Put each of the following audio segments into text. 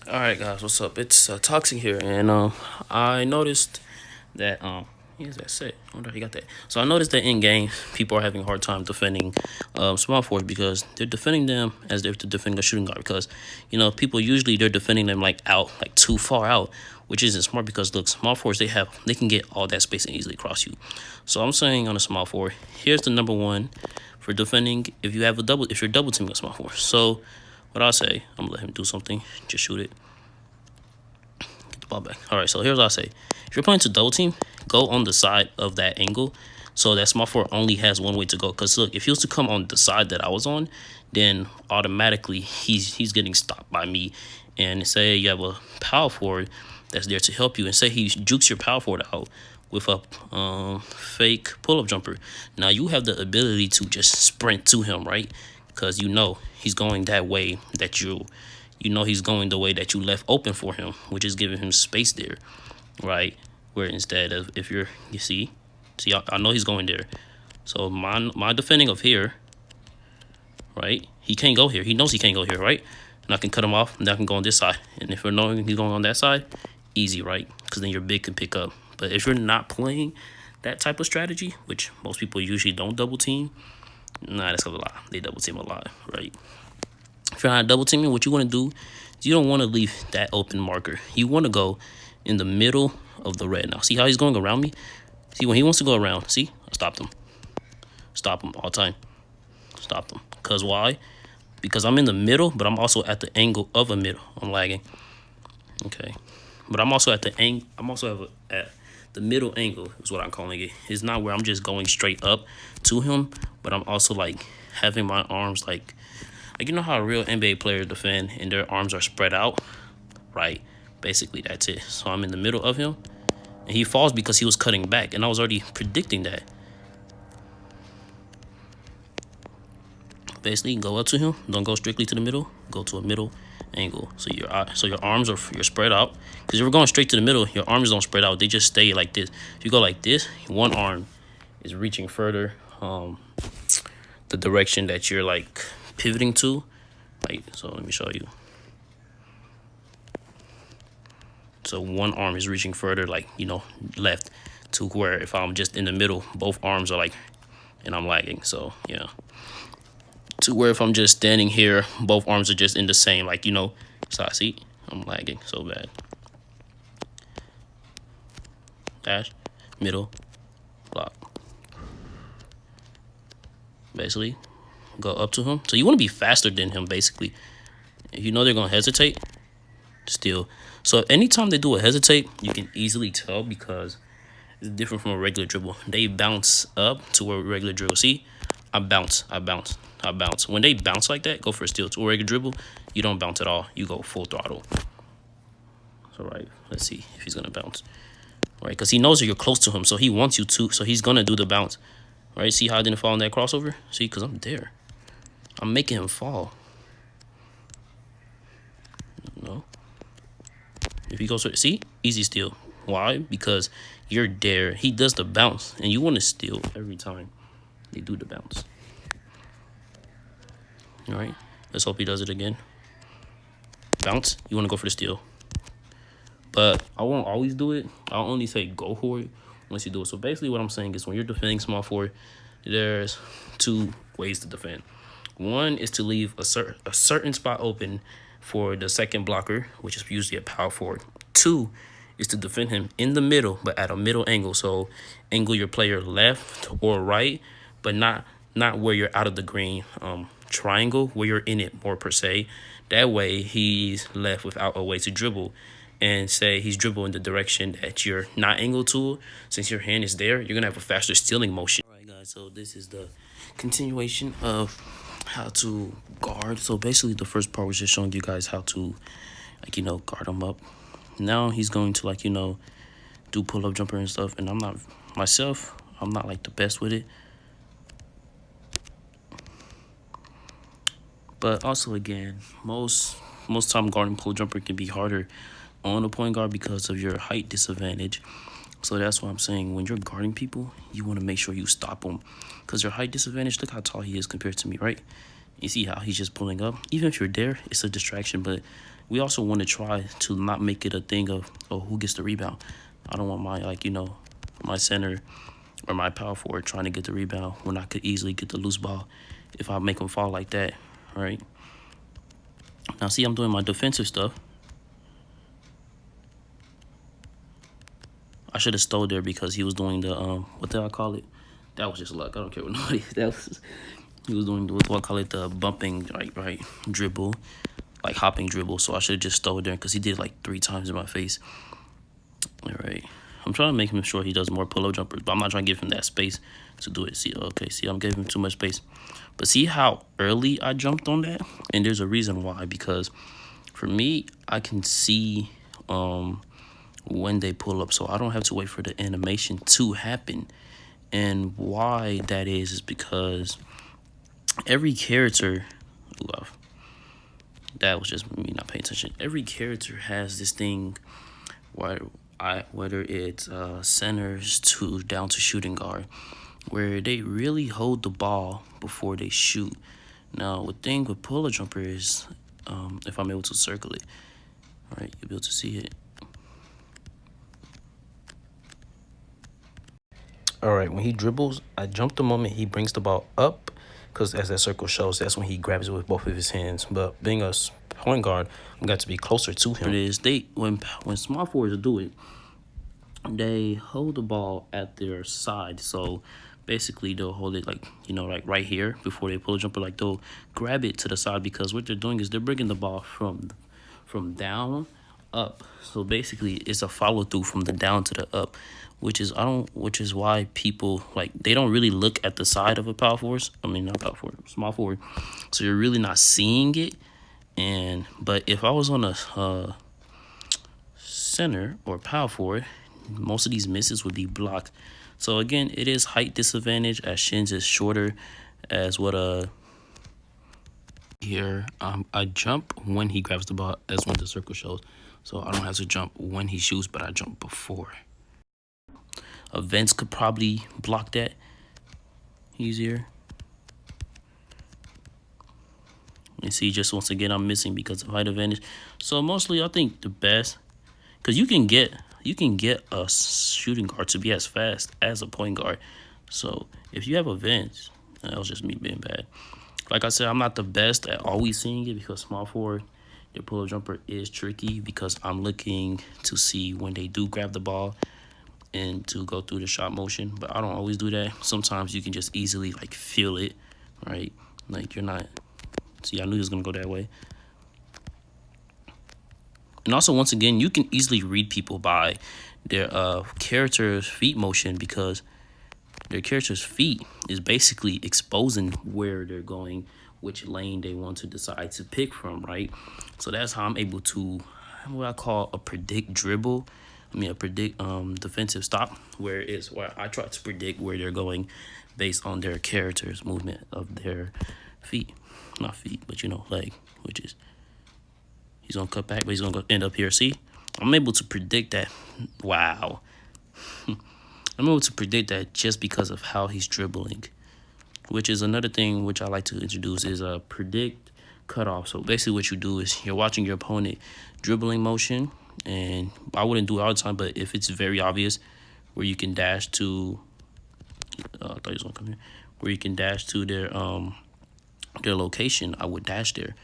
Alright guys, what's up? It's Toxic here, and I noticed that here's that set. I wonder if he got that. So I noticed that in game people are having a hard time defending small forwards because they're defending them as if they're defending a shooting guard, because people usually they're defending them like out, like too far out, which isn't smart because look, small forwards they can get all that space and easily cross you. So I'm saying on a small forward, here's the number one for defending if you're double teaming a small forward. So what I'll say, I'm gonna let him do something, just shoot it. Ball back. All right, so here's what I say. If you're playing to double team, go on the side of that angle so that small forward only has one way to go. Because look, if he was to come on the side that I was on, then automatically he's getting stopped by me. And say you have a power forward that's there to help you, and say he jukes your power forward out with a fake pull-up jumper. Now you have the ability to just sprint to him, right? Because he's going that way that he's going the way that you left open for him, which is giving him space there, right? Where instead of if you see, I know he's going there. So my defending of here, right? He can't go here. He knows he can't go here, right? And I can cut him off, and I can go on this side. And if you're knowing he's going on that side, easy, right? Because then your big can pick up. But if you're not playing that type of strategy, which most people usually don't double team, nah, that's a lot. They double team a lot, right? If you're not double teaming, what you want to do is you don't want to leave that open marker. You want to go in the middle of the red. Now, see how he's going around me? See, when he wants to go around, see? I stopped him. Stop him all the time. Stop him. Because why? Because I'm in the middle, but I'm also at the angle of a middle. I'm lagging. Okay. But I'm also at the angle. I'm also at the middle angle is what I'm calling it. It's not where I'm just going straight up to him, but I'm also like having my arms like you know how a real NBA player defend and their arms are spread out, right? Basically, that's it. So I'm in the middle of him, and he falls because he was cutting back, and I was already predicting that. Basically, go up to him. Don't go strictly to the middle. Go to a middle angle. So your arms you're spread out. Because if you're going straight to the middle, your arms don't spread out. They just stay like this. If you go like this, one arm is reaching further the direction that you're like pivoting to. Like, so let me show you. So one arm is reaching further, like, left, to where if I'm just in the middle, both arms are like, and I'm lagging. So yeah, to where if I'm just standing here, both arms are just in the same, like, so I see I'm lagging so bad. Dash, middle, block. Basically, go up to him. So you want to be faster than him, basically. If you know they're going to hesitate, still. So anytime they do a hesitate, you can easily tell because it's different from a regular dribble. They bounce up to a regular dribble. See, I bounce. When they bounce like that, go for a steal. To a regular dribble, you don't bounce at all. You go full throttle. So right, let's see if he's gonna bounce. Right, because he knows that you're close to him, so he wants you to. So he's gonna do the bounce. Right, see how I didn't fall in that crossover? See, because I'm there. I'm making him fall. No. If he goes for see, easy steal. Why? Because you're there. He does the bounce, and you want to steal every time they do the bounce. All right. Let's hope he does it again. Bounce. You want to go for the steal. But I won't always do it. I'll only say go for it once you do it. So basically what I'm saying is when you're defending small forward, there's two ways to defend. One is to leave a certain spot open for the second blocker, which is usually a power forward. Two is to defend him in the middle, but at a middle angle. So angle your player left or right, but not where you're out of the green triangle, where you're in it more per se. That way he's left without a way to dribble. And say he's dribbling the direction that you're not angled to. Since your hand is there, you're gonna have a faster stealing motion. All right, guys. So this is the continuation of how to guard. So basically, the first part was just showing you guys how to, guard him up. Now he's going to do pull-up jumper and stuff. And I'm not like the best with it. But also again, most time guarding pull jumper can be harder on a point guard because of your height disadvantage. So that's why I'm saying when you're guarding people, you want to make sure you stop them because your height disadvantage, look how tall he is compared to me, right? You see how he's just pulling up? Even if you're there, it's a distraction, but we also want to try to not make it a thing of, oh, who gets the rebound. I don't want my, like, you know, my center or my power forward trying to get the rebound when I could easily get the loose ball if I make him fall like that, right? Now, see, I'm doing my defensive stuff. I should have stole there because he was doing the, what did I call it? That was just luck. I don't care what nobody, that was, he was doing, what do I call it, the bumping, right, dribble, like hopping dribble. So I should have just stole there because he did it like 3 times in my face. All right. I'm trying to make him sure he does more pull-up jumpers, but I'm not trying to give him that space to do it. See, okay, see, I'm giving him too much space. But see how early I jumped on that? And there's a reason why, because for me, I can see when they pull up, so I don't have to wait for the animation to happen. And why that is because every character, that was just me not paying attention. Every character has this thing whether it's centers to down to shooting guard, where they really hold the ball before they shoot. Now, the thing with pull-up jumper is, if I'm able to circle it, all right, you'll be able to see it. All right, when he dribbles, I jump the moment he brings the ball up, because as that circle shows, that's when he grabs it with both of his hands. But being a point guard, I'm got to be closer to him. It is when small forwards do it, they hold the ball at their side. So basically they'll hold it like, you know, like right here before they pull a jumper. Like they'll grab it to the side because what they're doing is they're bringing the ball from down up. So basically it's a follow through from the down to the up, which is why people, like, they don't really look at the side of a power forward. I mean, not power forward, small forward. So you're really not seeing it. But if I was on a center or power forward, most of these misses would be blocked. So again, it is height disadvantage as Shins is shorter as what here I jump when he grabs the ball as when the circle shows. So I don't have to jump when he shoots, but I jump before. Events could probably block that easier. You see, just once again, I'm missing because of height advantage. So mostly I think the best, because you can get a shooting guard to be as fast as a point guard. So if you have events, that was just me being bad. Like I said, I'm not the best at always seeing it because small forward, their pull-up jumper is tricky because I'm looking to see when they do grab the ball and to go through the shot motion. But I don't always do that. Sometimes you can just easily like feel it, right? Like you're not. See, I knew he was gonna go that way. And also, once again, you can easily read people by their character's feet motion because their character's feet is basically exposing where they're going, which lane they want to decide to pick from, right? So that's how I'm able to, what I call a predict dribble. I mean, a predict defensive stop, where I try to predict where they're going based on their character's movement of their feet. Not feet, but you know, leg, which is, he's gonna cut back, but he's gonna end up here. See, I'm able to predict that. Wow. I'm able to predict that just because of how he's dribbling, which is another thing which I like to introduce is a predict cutoff. So basically what you do is you're watching your opponent dribbling motion, and I wouldn't do it all the time, but if it's very obvious where you can dash to, I thought he was gonna come here, where you can dash to their location, I would dash there.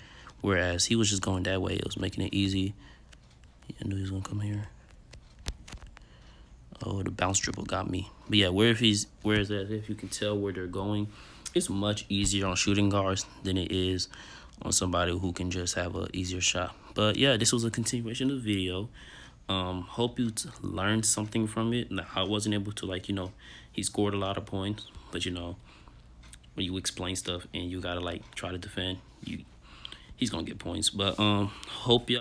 Whereas he was just going that way, it was making it easy. I knew he was gonna come here. Oh, the bounce dribble got me. But yeah, whereas if you can tell where they're going, it's much easier on shooting guards than it is on somebody who can just have an easier shot. But yeah, this was a continuation of the video. Hope you learned something from it. Now, I wasn't able to, like, you know, he scored a lot of points, but you know, when you explain stuff and you gotta like try to defend, he's gonna get points. But hope you